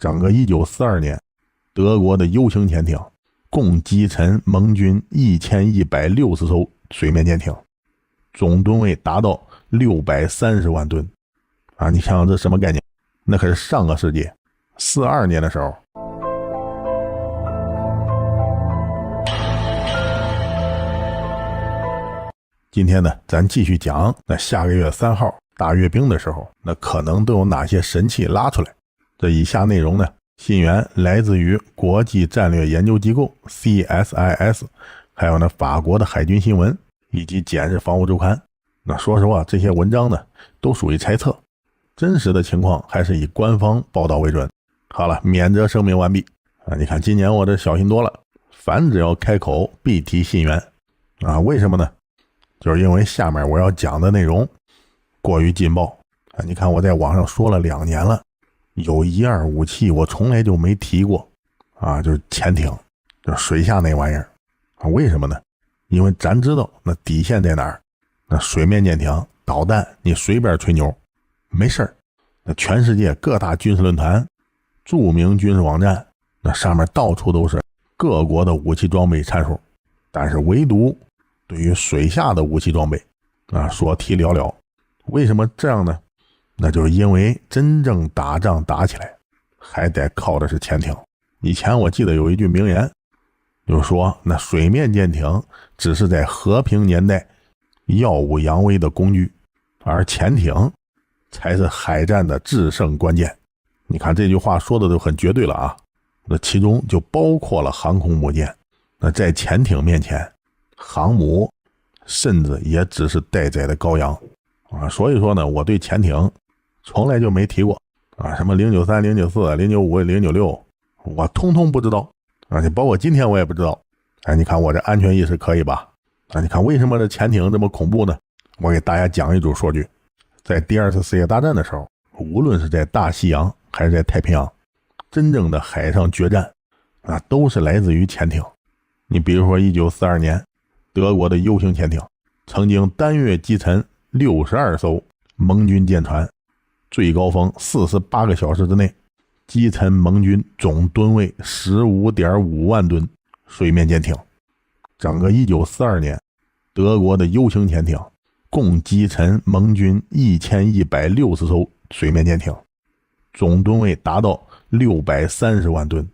整个1942年，德国的 U 型潜艇共击沉盟军1160艘水面舰艇，总吨位达到630万吨啊！你想想这什么概念？那可是上个世纪42年的时候。今天呢，咱继续讲那下个月3号大阅兵的时候，那可能都有哪些神器拉出来。这以下内容呢，信源来自于国际战略研究机构 CSIS， 还有呢法国的海军新闻以及简氏防务周刊。那说实话，这些文章呢都属于猜测，真实的情况还是以官方报道为准。好了，免责声明完毕啊！你看今年我这小心多了，凡只要开口必提信源啊！为什么呢？就是因为下面我要讲的内容过于劲爆啊！你看我在网上说了2年了，有一样武器我从来就没提过啊，就是潜艇，就是水下那玩意儿啊！为什么呢？因为咱知道那底线在哪儿，那水面舰艇导弹你随便吹牛没事儿，那全世界各大军事论坛、著名军事网站，那上面到处都是各国的武器装备参数，但是唯独对于水下的武器装备啊说提寥寥。为什么这样呢？那就是因为真正打仗打起来还得靠的是潜艇。以前我记得有一句名言，就是说那水面舰艇只是在和平年代耀武扬威的工具，而潜艇才是海战的制胜关键。你看这句话说的都很绝对了啊，那其中就包括了航空母舰。那在潜艇面前，航母甚至也只是待宰的羔羊啊！所以说呢，我对潜艇从来就没提过啊，什么093、094、095、096，我通通不知道啊！你包括今天我也不知道。哎，你看我这安全意识可以吧？啊，你看为什么这潜艇这么恐怖呢？我给大家讲一组数据。在第2次世界大战的时候，无论是在大西洋还是在太平洋，真正的海上决战啊，都是来自于潜艇。你比如说1942年，德国的 U 型潜艇曾经单月击沉62艘盟军舰船，最高峰48个小时之内击沉盟军总吨位 15.5 万吨水面舰艇。整个1942年，德国的 U 型潜艇共击沉盟军1160艘水面舰艇，总吨位达到630万吨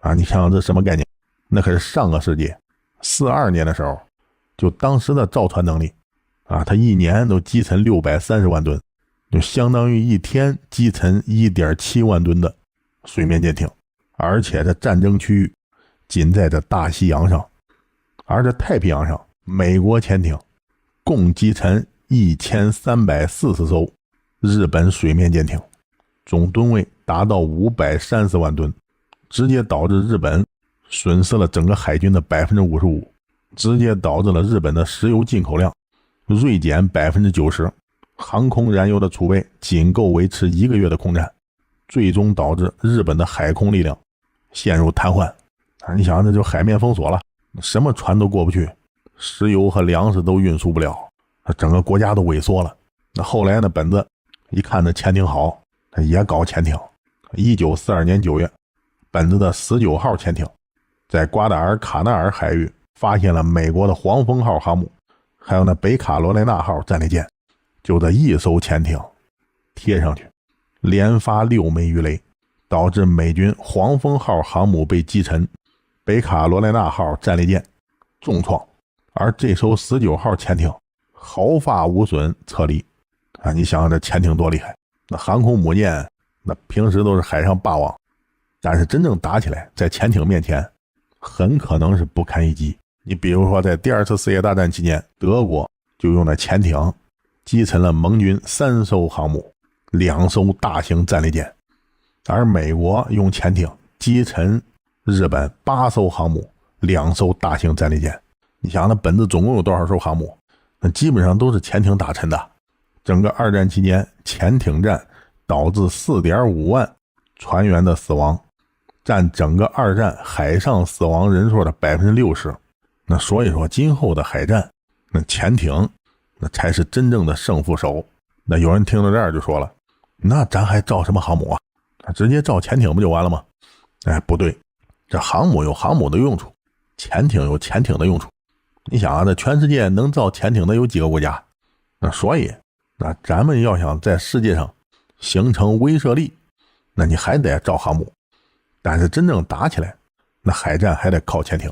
啊！你想想这什么概念？那可是上个世纪42年的时候，就当时的造船能力啊，它一年都击沉630万吨，就相当于一天击沉 1.7 万吨的水面舰艇。而且这战争区域仅在这大西洋上，而这太平洋上，美国潜艇共击沉1340艘日本水面舰艇，总吨位达到530万吨，直接导致日本损失了整个海军的 55%， 直接导致了日本的石油进口量锐减 90%， 航空燃油的储备仅够维持1个月的空战，最终导致日本的海空力量陷入瘫痪啊！你想这就海面封锁了，什么船都过不去，石油和粮食都运输不了，整个国家都萎缩了。那后来呢，本子一看这潜艇好，也搞潜艇。1942年9月，本子的19号潜艇在瓜达尔卡纳尔海域发现了美国的黄蜂号航母，还有那北卡罗来纳号战列舰，就这一艘潜艇贴上去，连发6枚鱼雷，导致美军黄蜂号航母被击沉，北卡罗来纳号战列舰重创，而这艘19号潜艇毫发无损撤离啊！你想想这潜艇多厉害，那航空母舰那平时都是海上霸王，但是真正打起来，在潜艇面前很可能是不堪一击。你比如说在第2次世界大战期间，德国就用了潜艇击沉了盟军3艘航母、2艘大型战列舰，而美国用潜艇击沉日本8艘航母、2艘大型战列舰。你想那本子总共有多少艘航母？那基本上都是潜艇打沉的。整个二战期间，潜艇战导致 4.5 万船员的死亡，占整个二战海上死亡人数的 60%。 那所以说今后的海战，那潜艇那才是真正的胜负手。那有人听到这儿就说了，那咱还造什么航母啊？直接造潜艇不就完了吗？哎，不对，这航母有航母的用处，潜艇有潜艇的用处。你想啊，这全世界能造潜艇的有几个国家？那所以，那咱们要想在世界上形成威慑力，那你还得造航母。但是真正打起来，那海战还得靠潜艇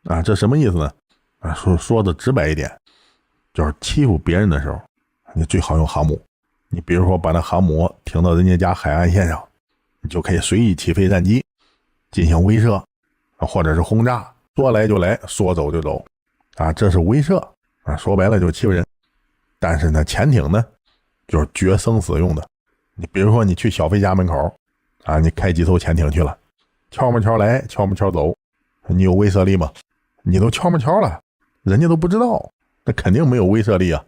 啊。这什么意思呢？啊，说的直白一点，就是欺负别人的时候，你最好用航母。你比如说把那航母停到人家家海岸线上，你就可以随意起飞战机进行威慑，或者是轰炸，说来就来，说走就走啊，这是威慑啊，说白了就欺负人。但是呢，潜艇呢，就是决生死用的。你比如说你去小飞家门口啊，你开几艘潜艇去了，悄么悄来，悄么悄走，你有威慑力吗？你都悄么悄了，人家都不知道，那肯定没有威慑力啊。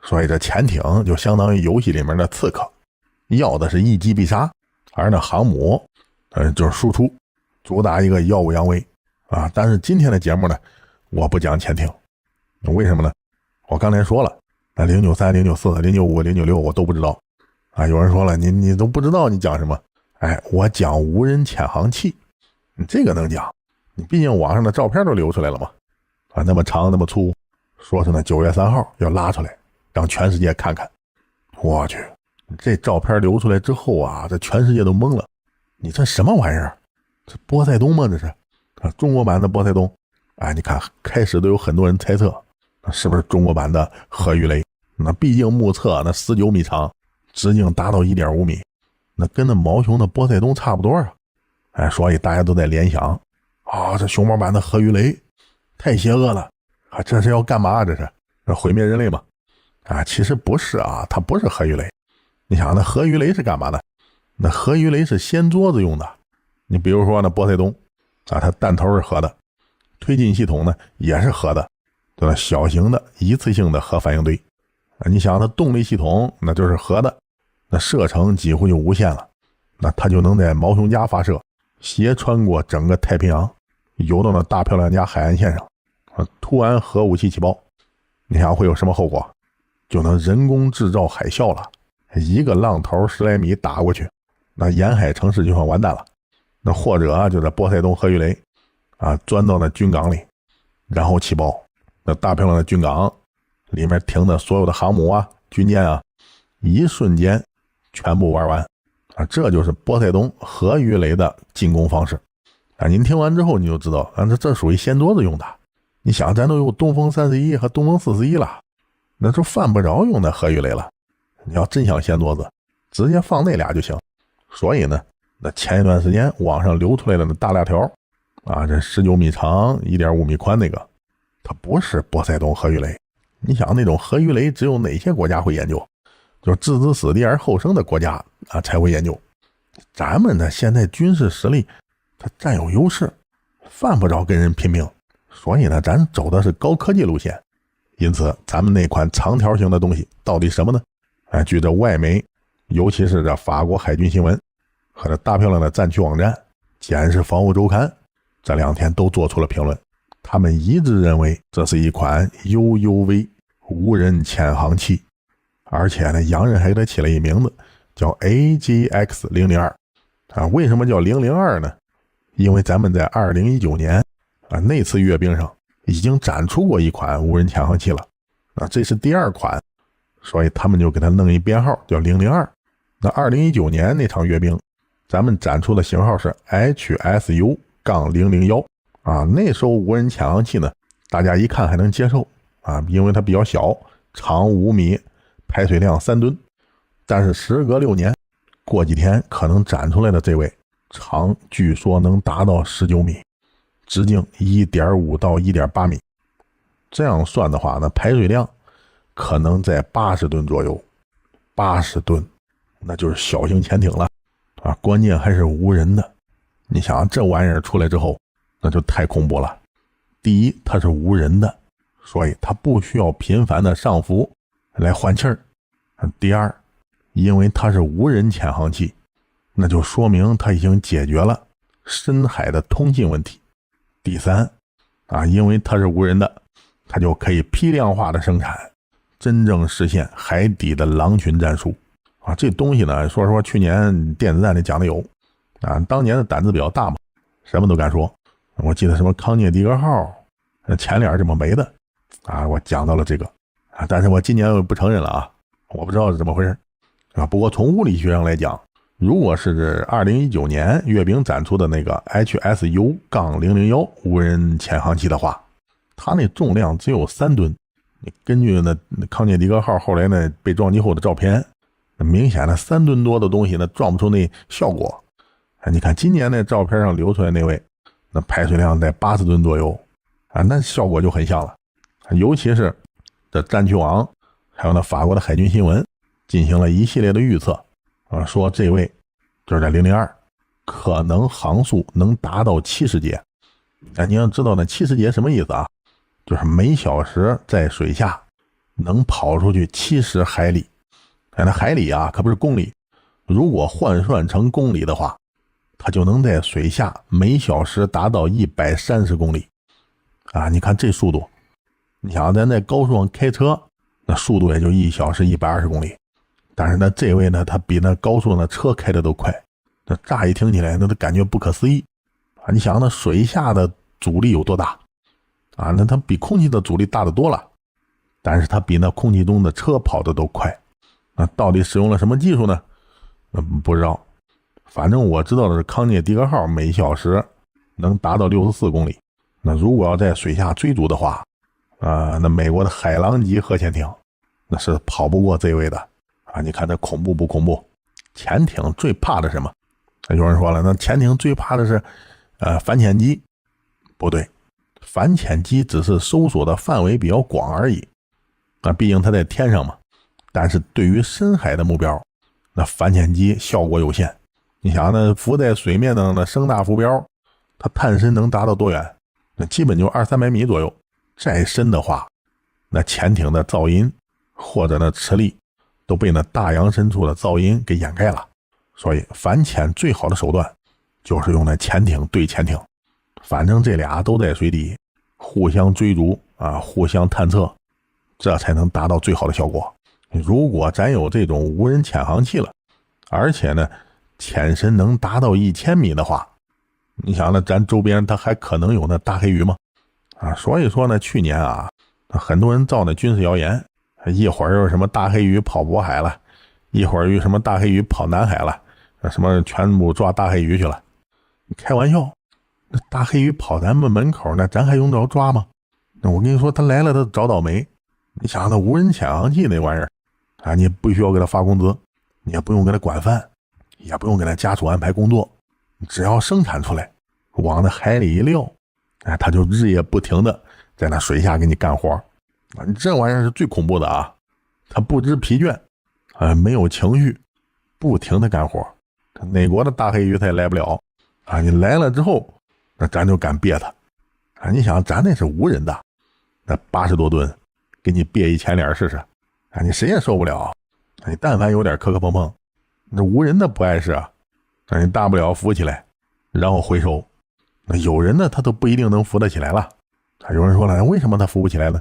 所以这潜艇就相当于游戏里面的刺客，要的是一击必杀，而那航母就是输出，主打一个耀武扬威啊。但是今天的节目呢，我不讲潜艇，为什么呢？我刚才说了，那093、094、095、096我都不知道啊。有人说了，你都不知道，你讲什么？哎，我讲无人潜航器，你这个能讲，你毕竟网上的照片都流出来了嘛，啊，那么长那么粗，说是呢9月3号要拉出来，让全世界看看。我去，这照片流出来之后啊，这全世界都懵了。你这什么玩意儿？这波塞冬吗？这是啊，中国版的波塞冬。哎，你看开始都有很多人猜测，是不是中国版的核鱼雷？那毕竟目测那19米长，直径达到1.5米，那跟那毛熊的波塞冬差不多啊。哎，所以大家都在联想啊，这熊猫版的核鱼雷太邪恶了啊！这是要干嘛？这是毁灭人类吗？啊，其实不是啊，它不是核鱼雷。你想那核鱼雷是干嘛的？那核鱼雷是掀桌子用的。你比如说那波塞冬啊，它弹头是核的，推进系统呢也是核的，对吧？小型的一次性的核反应堆啊。你想它动力系统那就是核的，那射程几乎就无限了，那它就能在毛熊家发射，斜穿过整个太平洋，游到那大漂亮家海岸线上啊，突然核武器起爆，你想会有什么后果？就能人工制造海啸了，一个浪头10来米打过去，那沿海城市就算完蛋了。那或者啊，就在波塞冬核鱼雷啊钻到那军港里，然后起爆，那大漂亮的军港里面停的所有的航母啊、军舰啊，一瞬间全部玩完啊！这就是波塞冬核鱼雷的进攻方式啊！您听完之后你就知道啊，这属于掀桌子用的。你想，咱都有东风31和东风41了，那就犯不着用那核鱼雷了。你要真想掀桌子，直接放那俩就行。所以呢，那前一段时间网上流出来的那大辣条啊，这19米长、1.5米宽那个，它不是波塞冬核鱼雷。你想那种核鱼雷只有哪些国家会研究？就是置之死地而后生的国家啊才会研究。咱们呢现在军事实力它占有优势，犯不着跟人拼命，所以呢咱走的是高科技路线。因此咱们那款长条形的东西到底什么呢？哎，据这外媒，尤其是这法国海军新闻和这大漂亮的战区网站简氏防务周刊，这2天都做出了评论。他们一致认为这是一款 UUV 无人潜航器，而且呢洋人还给它起了一名字叫 AGX-002 啊。为什么叫002呢？因为咱们在2019年啊那次阅兵上已经展出过一款无人潜航器了啊，这是第2款，所以他们就给它弄一编号叫002。那2019年那场阅兵，咱们展出的型号是 HSU-001 啊。那艘无人潜航器呢，大家一看还能接受啊，因为它比较小，长5米，排水量3吨。但是时隔6年，过几天可能展出来的这位长据说能达到19米，直径1.5到1.8米。这样算的话呢，排水量可能在80吨左右。80吨那就是小型潜艇了啊！关键还是无人的。你想这玩意儿出来之后，那就太恐怖了。第一，它是无人的，所以它不需要频繁的上浮来换气儿。第二，因为它是无人潜航器，那就说明它已经解决了深海的通信问题。第三啊，因为它是无人的，它就可以批量化的生产，真正实现海底的狼群战术啊。这东西呢，说实话去年电子战里讲的有当年的胆子比较大嘛，什么都敢说。我记得什么康涅狄格号，前脸这么没的我讲到了这个但是我今年不承认了我不知道是怎么回事不过从物理学上来讲，如果是2019年阅兵展出的那个 HSU-001 无人潜航器的话，它那重量只有3吨。你根据那康涅狄格号后来呢被撞击后的照片，明显的3吨多的东西呢撞不出那效果。你看今年那照片上流出来那位，那排水量在80吨左右那效果就很像了。尤其是这战区网还有那法国的海军新闻进行了一系列的预测说这位就是这002可能航速能达到70节。你要知道呢70节什么意思就是每小时在水下能跑出去70海里。那海里可不是公里，如果换算成公里的话，它就能在水下每小时达到130公里你看这速度，你想咱在高速上开车，那速度也就1小时120公里，但是呢这位呢他比那高速上的车开的都快。那乍一听起来那都感觉不可思议你想那水下的阻力有多大那它比空气的阻力大得多了，但是它比那空气中的车跑的都快。那到底使用了什么技术呢？不知道。反正我知道的是康涅狄格号每小时能达到64公里。那如果要在水下追逐的话那美国的海狼级核潜艇那是跑不过这位的你看这恐怖不恐怖？潜艇最怕的什么？有人说了，那潜艇最怕的是反潜机。不对，反潜机只是搜索的范围比较广而已毕竟它在天上嘛。但是对于深海的目标，那反潜机效果有限。你想那浮在水面上的声纳浮标，它探深能达到多远？那基本就200-300米左右。再深的话，那潜艇的噪音或者那磁力都被那大洋深处的噪音给掩盖了。所以反潜最好的手段就是用那潜艇对潜艇，反正这俩都在水底互相追逐互相探测，这才能达到最好的效果。如果咱有这种无人潜航器了，而且呢潜深能达到1000米的话，你想呢咱周边它还可能有那大黑鱼吗？所以说呢去年很多人造那军事谣言，一会儿又什么大黑鱼跑渤海了，一会儿又什么大黑鱼跑南海了，什么全部抓大黑鱼去了。开玩笑，那大黑鱼跑咱们门口，那咱还用得着抓吗？那我跟你说，他来了他找倒霉。你想那无人潜航器那玩意儿你不需要给他发工资，你也不用给他管饭，也不用给他家属安排工作，只要生产出来往那海里一撂他就日夜不停的在那水下给你干活你这玩意儿是最恐怖的他不知疲倦没有情绪，不停的干活。哪国的大黑鱼他也来不了你来了之后，那咱就敢憋他你想咱那是无人的，那80多吨给你憋一前脸试试你谁也受不了你但凡有点磕磕碰碰，那无人的不碍事你大不了扶起来然后回收。那有人呢他都不一定能扶得起来了有人说了，为什么他扶不起来呢？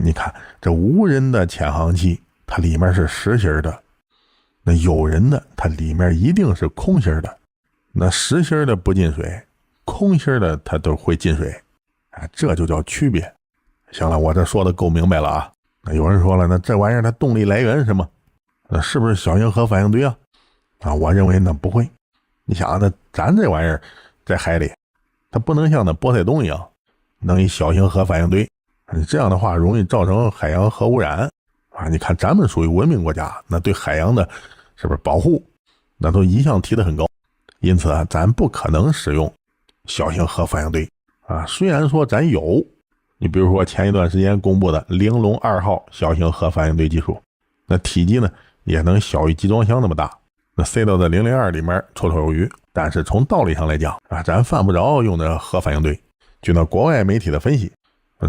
你看这无人的潜航器它里面是实心的，那有人的它里面一定是空心的。那实心的不进水，空心的它都会进水这就叫区别。行了，我这说的够明白了有人说了，那这玩意儿它动力来源是什么？那是不是小型核反应堆我认为那不会。你想那咱这玩意儿在海里，它不能像那波塞冬一样弄一小型核反应堆，你这样的话容易造成海洋核污染你看咱们属于文明国家，那对海洋的是不是保护那都一向提得很高。因此咱不可能使用小型核反应堆虽然说咱有，你比如说前一段时间公布的玲珑2号小型核反应堆技术，那体积呢也能小于集装箱那么大，那塞到这002里面绰绰有余。但是从道理上来讲咱犯不着用的核反应堆。据那国外媒体的分析，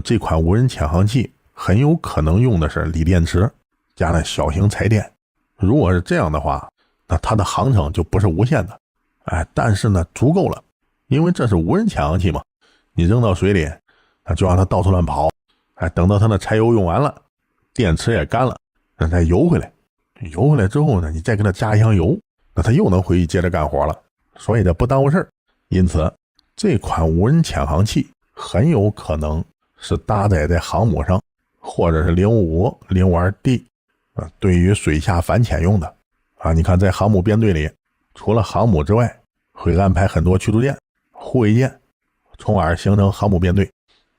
这款无人潜航器很有可能用的是锂电池加那小型柴电。如果是这样的话，那它的航程就不是无限的但是呢足够了，因为这是无人潜航器嘛，你扔到水里就让它到处乱跑等到它的柴油用完了，电池也干了，让它游回来之后呢，你再给它加一箱油，那它又能回去接着干活了所以这不耽误事儿。因此这款无人潜航器很有可能是搭载在航母上，或者是055、052D 对于水下反潜用的你看在航母编队里，除了航母之外，会安排很多驱逐舰、护卫舰，从而形成航母编队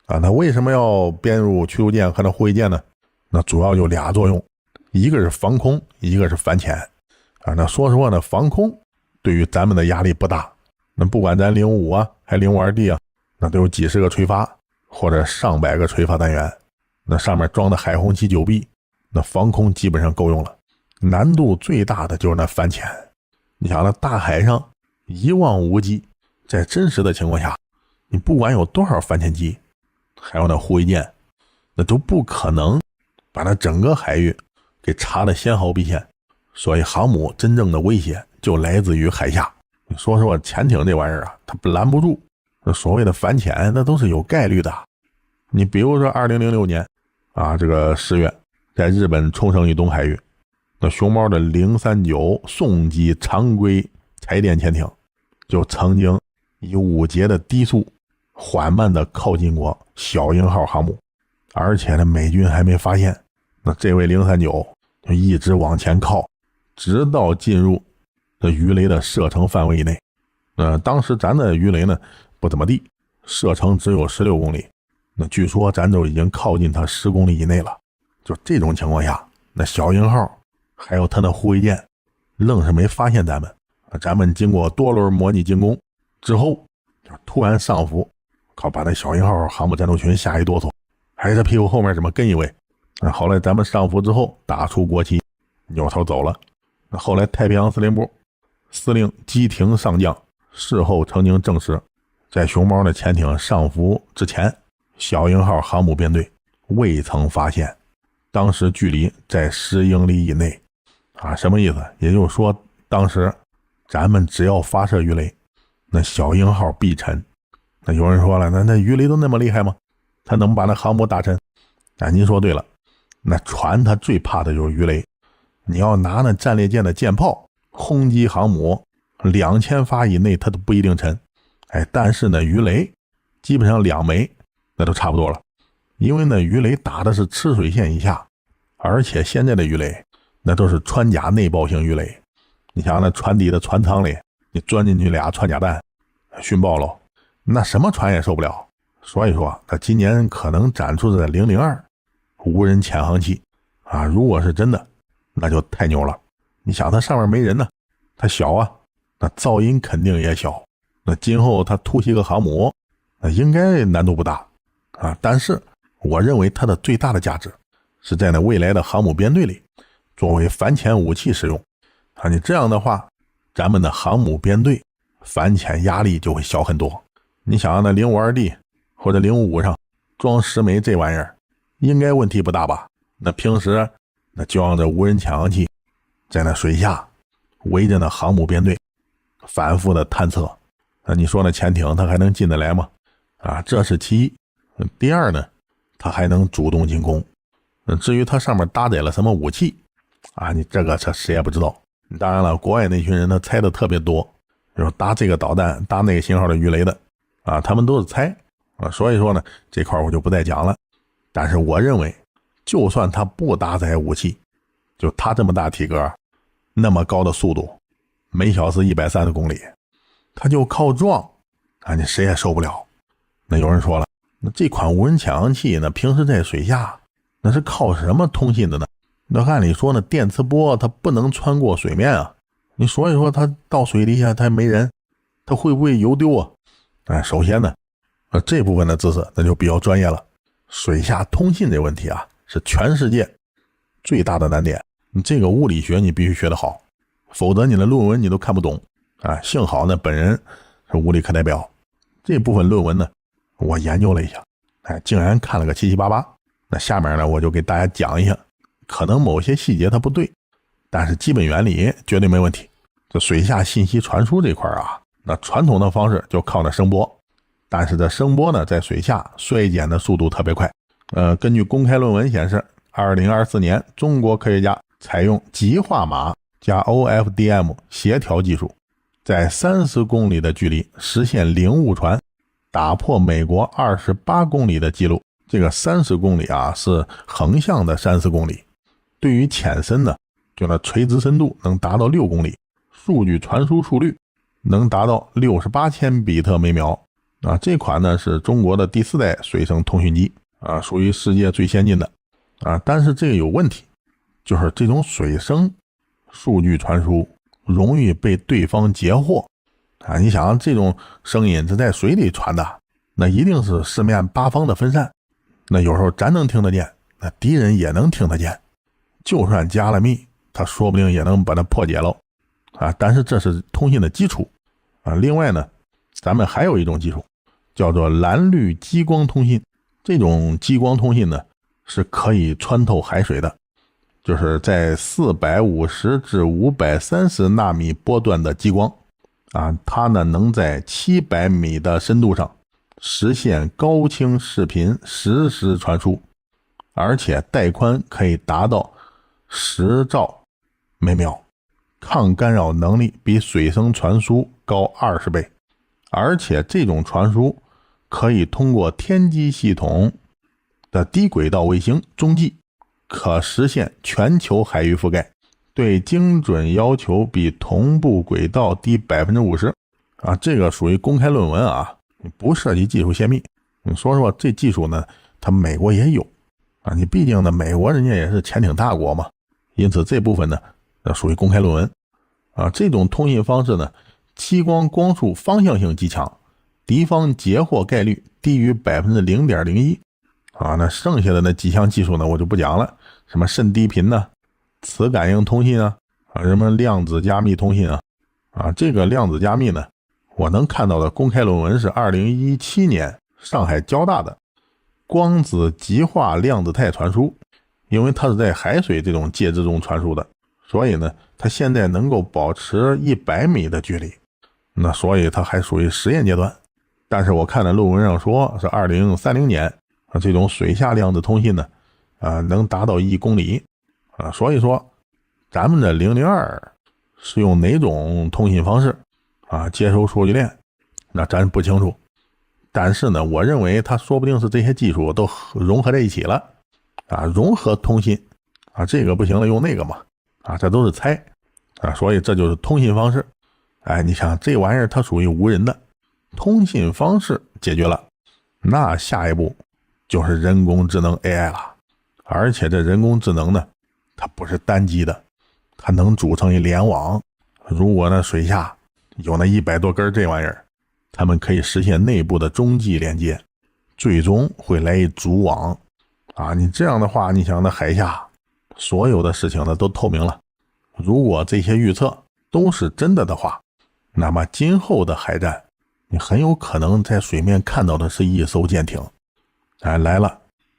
那为什么要编入驱逐舰和护卫舰呢？那主要有俩作用，一个是防空，一个是反潜那说实话呢，防空对于咱们的压力不大，那不管咱055还052D那都有几十个垂发或者上百个垂发单元，那上面装的海虹旗9B，那防空基本上够用了。难度最大的就是那反潜，你想那大海上一望无际，在真实的情况下，你不管有多少反潜机，还有那护卫舰，那都不可能把那整个海域给查得纤毫毕现。所以航母真正的威胁就来自于海下。说实话，潜艇这玩意儿它拦不住，那所谓的反潜那都是有概率的。你比如说2006年这个10月，在日本冲绳以东海域，那熊猫的039宋级常规柴电潜艇就曾经以5节的低速缓慢地靠近过小鹰号航母，而且呢美军还没发现，那这位039就一直往前靠，直到进入鱼雷的射程范围以内。当时咱的鱼雷呢不怎么地，射程只有16公里，那据说咱都已经靠近它10公里以内了。就这种情况下，那小鹰号还有它的护卫舰愣是没发现咱们。咱们经过多轮模拟进攻之后，就突然上浮，把那小鹰号航母战斗群吓一哆嗦，还这屁股后面怎么跟一位。后来咱们上浮之后打出国旗，扭头走了。后来太平洋司令部司令基廷上将事后曾经证实，在熊猫的潜艇上浮之前，小鹰号航母编队未曾发现，当时距离在10英里以内什么意思？也就是说当时咱们只要发射鱼雷，那小鹰号必沉。那有人说了，那鱼雷都那么厉害吗？它能把那航母打沉？您说对了，那船它最怕的就是鱼雷。你要拿那战列舰的舰炮轰击航母，2000发以内它都不一定沉。但是呢鱼雷基本上2枚那都差不多了，因为呢鱼雷打的是吃水线以下，而且现在的鱼雷那都是穿甲内爆型鱼雷。你想那船底的船舱里你钻进去俩穿甲弹熏爆了，那什么船也受不了。所以说它今年可能展出的002无人潜航器如果是真的那就太牛了。你想它上面没人呢，它小那噪音肯定也小，那今后它突袭个航母那应该难度不大但是我认为它的最大的价值是在那未来的航母编队里作为反潜武器使用你这样的话，咱们的航母编队反潜压力就会小很多。你想那052D 或者055上装10枚这玩意儿应该问题不大吧？那平时那就让这无人潜航器在那水下围着那航母编队反复的探测，那你说那潜艇它还能进得来吗？这是其一。第二呢，它还能主动进攻。至于它上面搭载了什么武器你这个谁也不知道。当然了，国外那群人他猜的特别多，就是搭这个导弹搭那个型号的鱼雷的他们都是猜所以说呢这块我就不再讲了。但是我认为就算它不搭载武器，就它这么大体格，那么高的速度，每小时130公里，它就靠撞你谁也受不了。那有人说了，那这款无人潜航器呢平时在水下那是靠什么通信的呢？那按理说呢电磁波它不能穿过水面你所以说它到水底下它没人，它会不会游丢首先呢这部分的知识那就比较专业了。水下通信这问题是全世界最大的难点，你这个物理学你必须学得好，否则你的论文你都看不懂幸好呢本人是物理课代表，这部分论文呢我研究了一下竟然看了个七七八八。那下面呢我就给大家讲一下，可能某些细节它不对，但是基本原理绝对没问题。这水下信息传输这块那传统的方式就靠那声波，但是这声波呢在水下衰减的速度特别快。根据公开论文显示，2024年中国科学家采用极化码加 OFDM 协调技术，在30公里的距离实现零误传，打破美国28公里的记录。这个30公里啊是横向的30公里，对于浅深呢，就那垂直深度能达到6公里，数据传输速率能达到68千比特每秒啊。这款呢是中国的第4代水声通讯机啊，属于世界最先进的啊。但是这个有问题，就是这种水声数据传输容易被对方截获啊。你想这种声音是在水里传的，那一定是四面八方的分散，那有时候咱能听得见，那敌人也能听得见，就算加了密，他说不定也能把它破解了啊。但是这是通信的基础啊。另外呢，咱们还有一种技术叫做蓝绿激光通信。这种激光通信呢是可以穿透海水的，就是在450至530纳米波段的激光啊，它呢能在700米的深度上实现高清视频实时传输，而且带宽可以达到10兆每秒，抗干扰能力比水声传输高20倍，而且这种传输可以通过天基系统的低轨道卫星中继，可实现全球海域覆盖，对精准要求比同步轨道低 50% 啊。这个属于公开论文啊，不涉及技术泄密。你说说这技术呢，它美国也有啊，你毕竟呢美国人家也是潜艇大国嘛，因此这部分呢属于公开论文啊。这种通信方式呢，激光光束方向性极强，敌方截获概率低于 0.01% 啊。那剩下的那几项技术呢我就不讲了，什么甚低频呢，磁感应通信啊，什么量子加密通信啊。这个量子加密呢，我能看到的公开论文是2017年上海交大的光子极化量子态传输，因为它是在海水这种介质中传输的，所以呢它现在能够保持100米的距离，那所以它还属于实验阶段。但是我看的论文上说是2030年这种水下量子通信呢能达到1公里所以说咱们的002是用哪种通信方式接收数据链，那咱不清楚。但是呢我认为它说不定是这些技术都融合在一起了融合通信这个不行了用那个嘛这都是猜所以这就是通信方式。你想这玩意儿它属于无人的通信方式解决了，那下一步就是人工智能 AI 了。而且这人工智能呢它不是单机的，它能组成一联网。如果那水下有那100多根这玩意儿，他们可以实现内部的中继连接，最终会来一组网你这样的话，你想那海下所有的事情呢都透明了。如果这些预测都是真的的话，那么今后的海战你很有可能在水面看到的是一艘舰艇来了，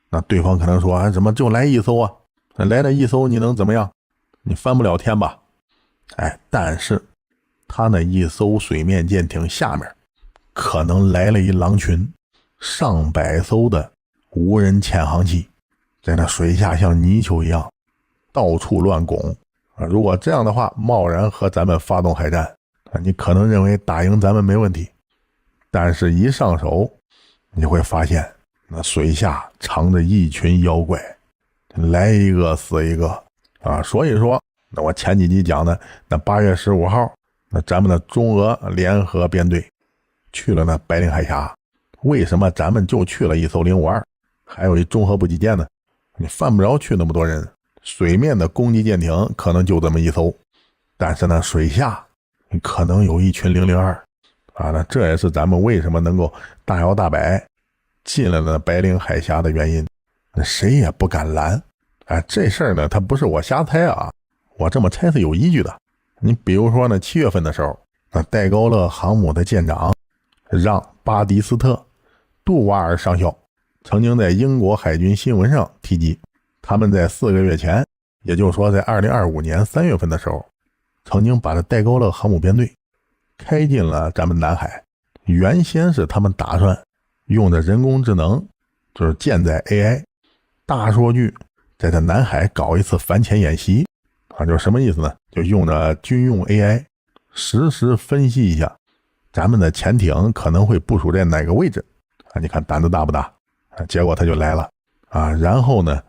那对方可能说怎么就来一艘来了一艘你能怎么样，你翻不了天吧但是他那一艘水面舰艇下面可能来了一狼群，上百艘的无人潜航器在那水下像泥鳅一样到处乱拱如果这样的话贸然和咱们发动海战你可能认为打赢咱们没问题，但是一上手你会发现那水下藏着一群妖怪，来一个死一个所以说那我前几集讲的那8月15号那咱们的中俄联合编队去了那白令海峡，为什么咱们就去了一艘052，还有一综合补给舰呢？你犯不着去那么多人，水面的攻击舰艇可能就这么一艘，但是呢水下你可能有一群002那这也是咱们为什么能够大摇大摆进了那白令海峡的原因，那谁也不敢拦这事儿呢它不是我瞎猜我这么猜是有依据的。你比如说呢7月份的时候，那戴高乐航母的舰长让巴迪斯特·杜瓦尔上校曾经在英国海军新闻上提及，他们在4个月前，也就是说在2025年3月份的时候，曾经把这戴高乐航母编队开进了咱们南海。原先是他们打算用的人工智能，就是舰载 AI 大数据，在这南海搞一次反潜演习就是什么意思呢？就用着军用 AI 实时分析一下咱们的潜艇可能会部署在哪个位置啊？你看胆子大不大啊？结果他就来了啊，然后呢，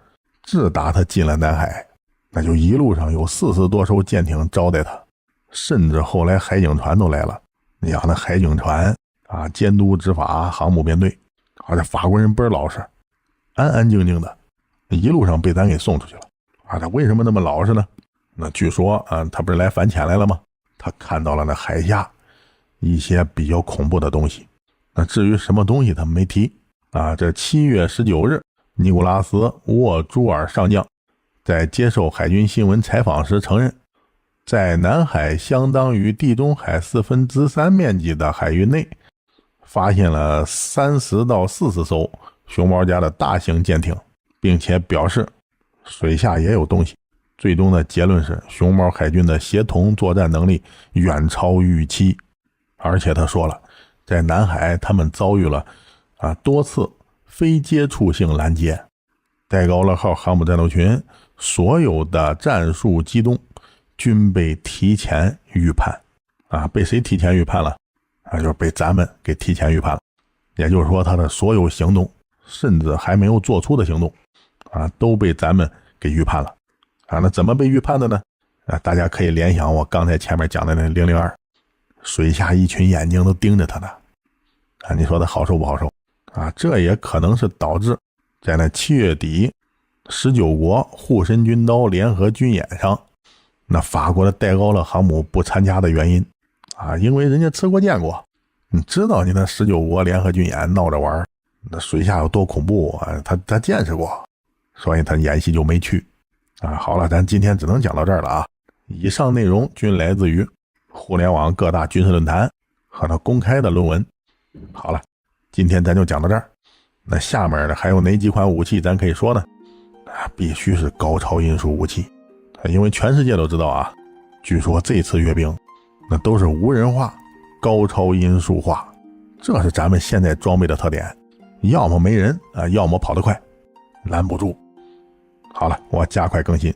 自打他进了南海，那就一路上有40多艘舰艇招待他，甚至后来海警船都来了。你想那海警船啊，监督执法航母编队啊，这法国人倍儿老实，安安静静的，一路上被咱给送出去了啊。他为什么那么老实呢？那据说啊，他不是来反潜来了吗？他看到了那海下一些比较恐怖的东西。那至于什么东西他没提啊。这7月19日，尼古拉斯·沃朱尔上将在接受海军新闻采访时承认，在南海相当于地中海3/4面积的海域内发现了30到40艘熊猫家的大型舰艇，并且表示水下也有东西。最终的结论是，熊猫海军的协同作战能力远超预期。而且他说了，在南海他们遭遇了多次非接触性拦截。戴高乐号航母战斗群所有的战术机动均被提前预判啊。被谁提前预判了啊？就是被咱们给提前预判了。也就是说，他的所有行动，甚至还没有做出的行动啊，都被咱们给预判了啊。那怎么被预判的呢？啊，大家可以联想我刚才前面讲的那002，水下一群眼睛都盯着他呢啊，你说他好受不好受啊？这也可能是导致在那7月底19国护身军刀联合军演上，那法国的戴高乐航母不参加的原因啊，因为人家吃过见过，你知道你那19国联合军演闹着玩，那水下有多恐怖啊，他见识过，所以他演习就没去啊。好了，咱今天只能讲到这儿了啊。以上内容均来自于互联网各大军事论坛和他公开的论文。好了，今天咱就讲到这儿。那下面的还有哪几款武器咱可以说呢？必须是高超音速武器，因为全世界都知道啊，据说这次阅兵那都是无人化、高超音速化，这是咱们现在装备的特点，要么没人啊，要么跑得快，拦不住。好了，我加快更新。